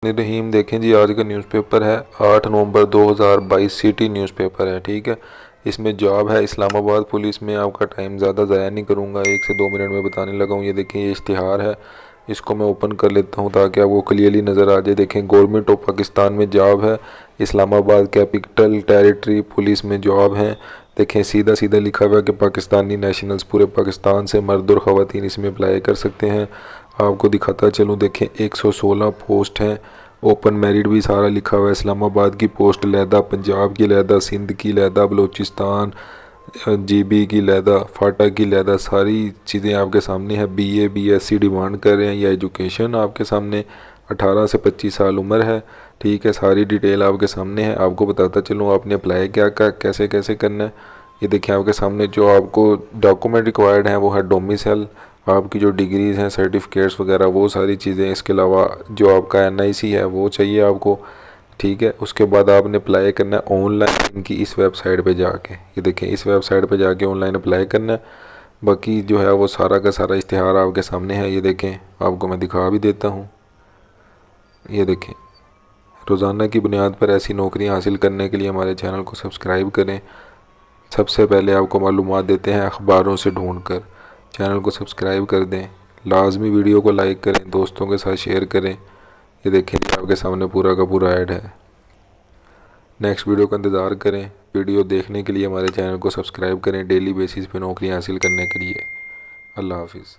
रहीम। देखें जी, आज का न्यूज़पेपर है 8 नवंबर 2022, सिटी न्यूज़पेपर है, ठीक है। इसमें जॉब है इस्लामाबाद पुलिस में। आपका टाइम ज़्यादा ज़ाया नहीं करूँगा, 1 से 2 मिनट में बताने लगा हूँ। ये देखें, ये इश्तिहार है, इसको मैं ओपन कर लेता हूँ ताकि आपको क्लियरली नज़र आ जाए। देखें, गवर्नमेंट ऑफ पाकिस्तान में जॉब है, इस्लामाबाद कैपिटल टेरिटरी पुलिस में जॉब है। देखें, सीधा सीधा लिखा हुआ है कि पाकिस्तानी नेशनल्स पूरे पाकिस्तान से मर्द और ख़वातीन इसमें अप्लाई कर सकते हैं। आपको दिखाता चलूँ, देखें 116 पोस्ट हैं। ओपन मेरिट भी सारा लिखा हुआ है। इस्लामाबाद की पोस्ट लहदा, पंजाब की लहदा, सिंध की लहदा, बलूचिस्तान जीबी की लहदा, फाटा की लहदा, सारी चीज़ें आपके सामने है। बीए बीएससी डिमांड कर रहे हैं या एजुकेशन आपके सामने। 18 से 25 साल उम्र है, ठीक है। सारी डिटेल आपके सामने है। आपको बताता चलूँ आपने अप्लाई क्या कैसे कैसे करना है। ये देखिए आपके सामने जो आपको डॉक्यूमेंट रिक्वायर्ड हैं वो है डोमिसाइल, आपकी जो डिग्रीज़ हैं, सर्टिफिकेट्स वगैरह, वो सारी चीज़ें। इसके अलावा जो आपका एनआईसी है वो चाहिए आपको, ठीक है। उसके बाद आपने अप्लाई करना है ऑनलाइन इनकी इस वेबसाइट पे जाके। ये देखें, इस वेबसाइट पे जाके ऑनलाइन अप्लाई करना है। बाकी जो है वो सारा का सारा इश्तिहार आपके सामने है। ये देखें, आपको मैं दिखा भी देता हूँ। ये देखें, रोज़ाना की बुनियाद पर ऐसी नौकरियाँ हासिल करने के लिए हमारे चैनल को सब्सक्राइब करें। सबसे पहले आपको मालूमात देते हैं अखबारों से ढूंढ कर। चैनल को सब्सक्राइब कर दें, लाजमी वीडियो को लाइक करें, दोस्तों के साथ शेयर करें। ये देखें, आपके सामने पूरा का पूरा ऐड है। नेक्स्ट वीडियो का इंतज़ार करें। वीडियो देखने के लिए हमारे चैनल को सब्सक्राइब करें डेली बेसिस पे नौकरी हासिल करने के लिए। अल्लाह हाफिज़।